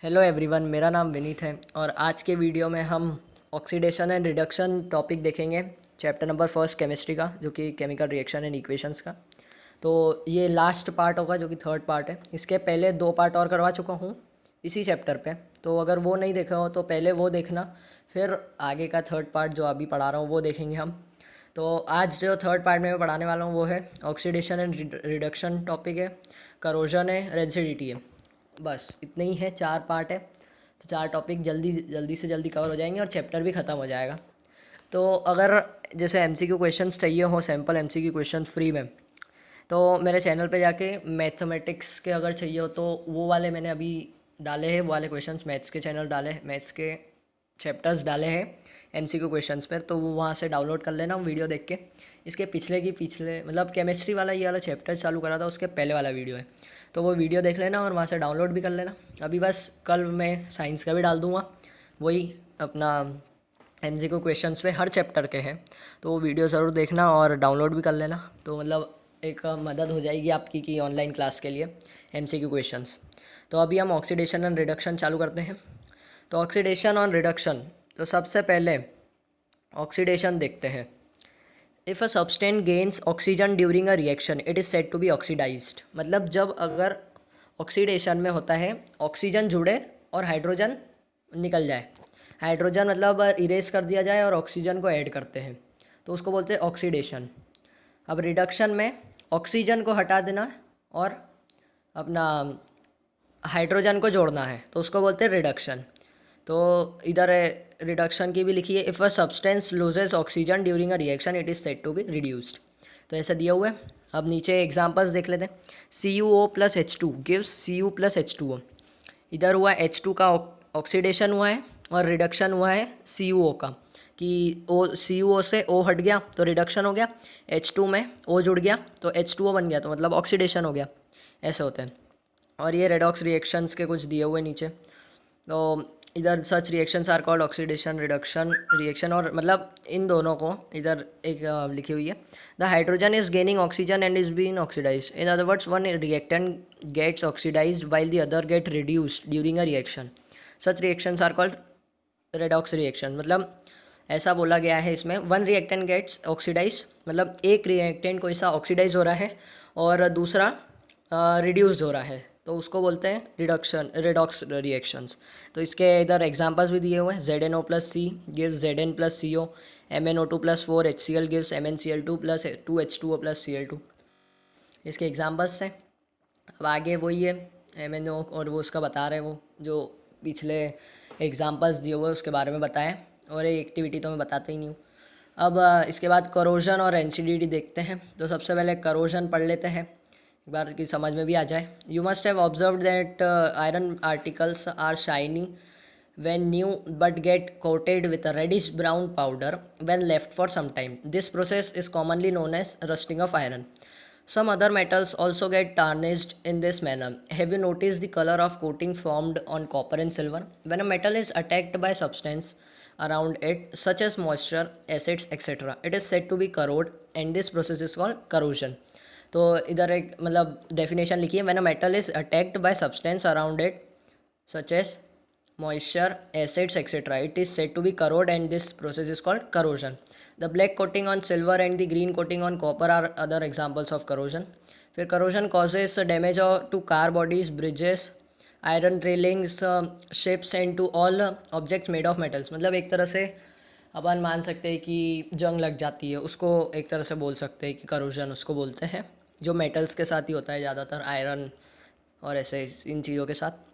Hello everyone, मेरा नाम विनीत है और आज के वीडियो में हम ऑक्सीडेशन एंड रिडक्शन टॉपिक देखेंगे। चैप्टर नंबर फर्स्ट केमिस्ट्री का, जो कि केमिकल रिएक्शन एंड इक्वेशंस का। तो ये लास्ट पार्ट होगा, जो कि थर्ड पार्ट है। इसके पहले दो पार्ट और करवा चुका हूँ इसी चैप्टर पे, तो अगर वो नहीं देखे हो तो पहले वो देखना, फिर आगे का थर्ड पार्ट जो अभी पढ़ा रहा हूँ वो देखेंगे हम। तो आज जो थर्ड पार्ट में मैं पढ़ाने वाला हूँ वो है ऑक्सीडेशन एंड रिडक्शन टॉपिक है, करोजन है, रेंसिडिटी है। बस इतने ही है, चार पार्ट है। तो चार टॉपिक जल्दी जल्दी से जल्दी कवर हो जाएंगे और चैप्टर भी ख़त्म हो जाएगा। तो अगर जैसे एमसीक्यू क्वेश्चंस चाहिए हो, सैम्पल एमसीक्यू क्वेश्चंस फ्री में, तो मेरे चैनल पे जाके मैथमेटिक्स के अगर चाहिए हो तो वो वाले मैंने अभी डाले हैं, वो वाले क्वेश्चंस मैथ्स के चैनल डाले हैं, मैथ्स के चैप्टर्स डाले हैं एमसीक्यू क्वेश्चंस पर, तो वो वहाँ से डाउनलोड कर लेना वीडियो देख के। इसके पिछले मतलब केमिस्ट्री वाला ये वाला चैप्टर चालू करा था, उसके पहले वाला वीडियो है, तो वो वीडियो देख लेना और वहाँ से डाउनलोड भी कर लेना। अभी बस कल मैं साइंस का भी डाल दूँगा, वही अपना एमसीक्यू क्वेश्चंस पे हर चैप्टर के हैं, तो वो वीडियो ज़रूर देखना और डाउनलोड भी कर लेना। तो मतलब एक मदद हो जाएगी आपकी कि ऑनलाइन क्लास के लिए एमसीक्यू क्वेश्चंस। तो अभी हम ऑक्सीडेशन एंड रिडक्शन चालू करते हैं। तो ऑक्सीडेशन और रिडक्शन, तो सबसे पहले ऑक्सीडेशन देखते हैं। If a substance gains oxygen during a reaction it is said to be oxidised. मतलब जब अगर ऑक्सीडेशन में होता है, ऑक्सीजन जुड़े और हाइड्रोजन निकल जाए, हाइड्रोजन मतलब इरेज कर दिया जाए और ऑक्सीजन को ऐड करते हैं, तो उसको बोलते हैं ऑक्सीडेशन। अब रिडक्शन में ऑक्सीजन को हटा देना और अपना हाइड्रोजन को जोड़ना है, तो उसको बोलते हैं रिडक्शन। तो इधर रिडक्शन की भी लिखी है, if a substance loses oxygen during a reaction it is said to be reduced. तो ऐसा दिया हुआ है। अब नीचे एग्जांपल्स देख लेते हैं। CuO plus H2 gives Cu plus H2O। इधर हुआ H2 का ऑक्सीडेशन हुआ है और रिडक्शन हुआ है CuO का, कि CuO से O हट गया तो रिडक्शन हो गया, H2 में O जुड़ गया तो H2O बन गया, तो मतलब ऑक्सीडेशन हो गया। ऐसे होते हैं। और ये रेडॉक्स रिएक्शंस के कुछ दिए हुए नीचे। तो इधर such reactions are called oxidation reduction reaction, और मतलब इन दोनों को इधर एक लिखी हुई है, the hydrogen is gaining oxygen and is being oxidise. In other words one reactant gets oxidised while the other get reduced during a reaction. Such reactions are called redox reaction. मतलब ऐसा बोला गया है इसमें, वन रिएक्टेंट गेट्स ऑक्सीडाइज, मतलब एक reactant कोई सा ऑक्सीडाइज हो रहा है और दूसरा रिड्यूस्ड हो रहा है, तो उसको बोलते हैं रिडक्शन रेडॉक्स रिएक्शंस। तो इसके इधर एग्जांपल्स भी दिए हुए हैं। ZnO plus C gives Zn plus CO, MnO2 plus 4HCl gives MnCl2 plus 2H2O plus Cl2। इसके एग्जांपल्स हैं। अब आगे वही है MnO, और वो उसका बता रहे हैं, वो जो पिछले एग्जांपल्स दिए हुए उसके बारे में बताएं, और ये एक्टिविटी तो मैं बताता ही नहीं हूँ। अब इसके बाद करोजन और एनसीडीटी देखते हैं। तो सबसे पहले करोजन पढ़ लेते हैं, एक बार की समझ में भी आ जाए। You must have observe that iron articles are shiny when new but get coated with a reddish brown powder when left for some time. This process is commonly known as rusting of iron. Some other metals also get tarnished in this manner. Have you noticed the color of coating formed on copper and silver? When a metal is attacked by substance around it, such as moisture, acids, etc., it is said to be corrode, and this process is called corrosion. तो इधर एक मतलब definition लिखी है, when a metal is attacked by substance around it such as moisture, acids, etc. It is said to be corrode, and this process is called corrosion. The black coating on silver and the green coating on copper are other examples of corrosion. फिर corrosion causes damage to car bodies, bridges, iron railings, ships and to all objects made of metals. मतलब एक तरह से अपन मान सकते हैं कि जंग लग जाती है, उसको एक तरह से बोल सकते हैं कि corrosion उसको बोलते हैं, जो मेटल्स के साथ ही होता है ज़्यादातर, आयरन और ऐसे इन चीज़ों के साथ।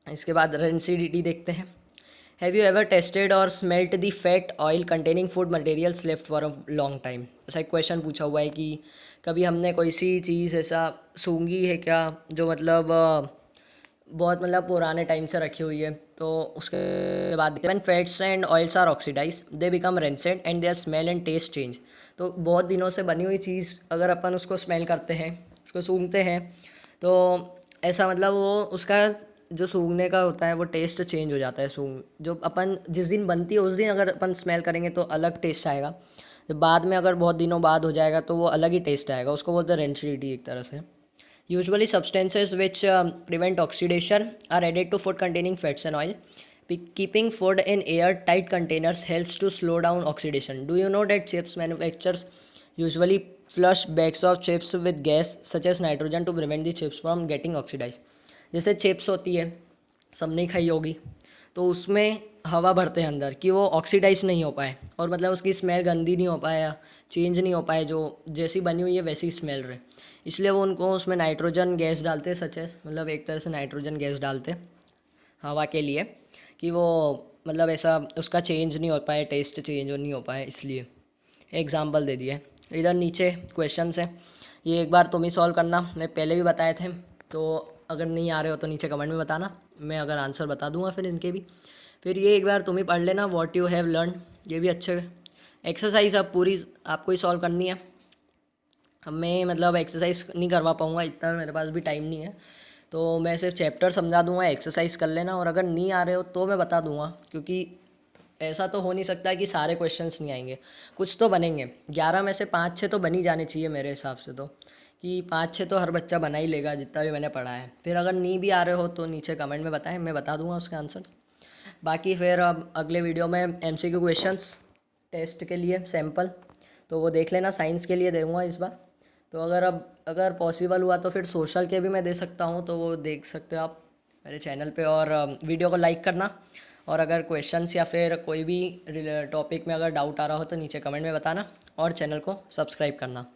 इसके बाद रेंसिडिटी देखते हैं। हैव यू एवर टेस्टेड और smelt the fat oil containing food materials left for a long time. ऐसा एक क्वेश्चन पूछा हुआ है कि कभी हमने कोई सी चीज़ ऐसा सूंघी है क्या, जो मतलब बहुत मतलब पुराने टाइम से रखी हुई है। तो उसके बाद when fats and oils are oxidise they become rancid and their smell and taste change. तो बहुत दिनों से बनी हुई चीज़ अगर अपन उसको स्मेल करते हैं, उसको सूंघते हैं, तो ऐसा मतलब वो उसका जो सूंघने का होता है वो टेस्ट चेंज हो जाता है। सूंघ जो अपन जिस दिन बनती है उस दिन अगर अपन स्मेल करेंगे तो अलग टेस्ट आएगा, जब बाद में अगर बहुत दिनों बाद हो जाएगा तो वो अलग ही टेस्ट आएगा, उसको बोलते हैं रेंसिडिटी एक तरह से। Usually substances which prevent oxidation are added to food containing fats and oil. Keeping food in air-tight containers helps to slow down oxidation. Do you know that chips manufacturers usually flush bags of chips with gas such as nitrogen to prevent the chips from getting oxidized? जैसे chips होती है, सबने खाई होगी, तो उसमें हवा भरते हैं अंदर कि वो ऑक्सीडाइज नहीं हो पाए और मतलब उसकी स्मेल गंदी नहीं हो पाए या चेंज नहीं हो पाए, जो जैसी बनी हुई है वैसी स्मेल रहे, इसलिए वो उनको उसमें नाइट्रोजन गैस डालते हैं, सच है मतलब एक तरह से नाइट्रोजन गैस डालते हवा के लिए कि वो मतलब ऐसा उसका चेंज नहीं हो पाए, टेस्ट चेंज नहीं हो पाए, इसलिए एग्जाम्पल दे दिए। इधर नीचे क्वेश्चन है, ये एक बार तुम ही सॉल्व करना, मैं पहले भी बताए थे, तो अगर नहीं आ रहे हो तो नीचे कमेंट में बताना, मैं अगर आंसर बता दूंगा फिर इनके भी। फिर ये एक बार तुम ही पढ़ लेना, व्हाट यू हैव लर्न, ये भी अच्छे एक्सरसाइज अब पूरी आपको ही सॉल्व करनी है। मैं मतलब एक्सरसाइज नहीं करवा पाऊँगा, इतना मेरे पास भी टाइम नहीं है, तो मैं सिर्फ चैप्टर समझा दूंगा, एक्सरसाइज कर लेना, और अगर नहीं आ रहे हो तो मैं बता दूंगा, क्योंकि ऐसा तो हो नहीं सकता कि सारे क्वेश्चंस नहीं आएंगे, कुछ तो बनेंगे। 11 में से 5-6 तो बन ही जाने चाहिए मेरे हिसाब से, तो कि 5-6 तो हर बच्चा बना ही लेगा जितना भी मैंने पढ़ा है। फिर अगर नहीं भी आ रहे हो तो नीचे कमेंट में बताएं, मैं बता दूंगा उसका आंसर। बाकी फिर अब अगले वीडियो में MCQ क्वेश्चंस टेस्ट के लिए सैम्पल, तो वो देख लेना, साइंस के लिए दूँगा इस बार। तो अगर पॉसिबल हुआ तो फिर सोशल के भी मैं दे सकता हूँ, तो वो देख सकते हो आप मेरे चैनल पे, और वीडियो को लाइक करना, और अगर क्वेश्चंस या फिर कोई भी टॉपिक में अगर डाउट आ रहा हो तो नीचे कमेंट में बताना, और चैनल को सब्सक्राइब करना।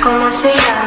¿Cómo se llama?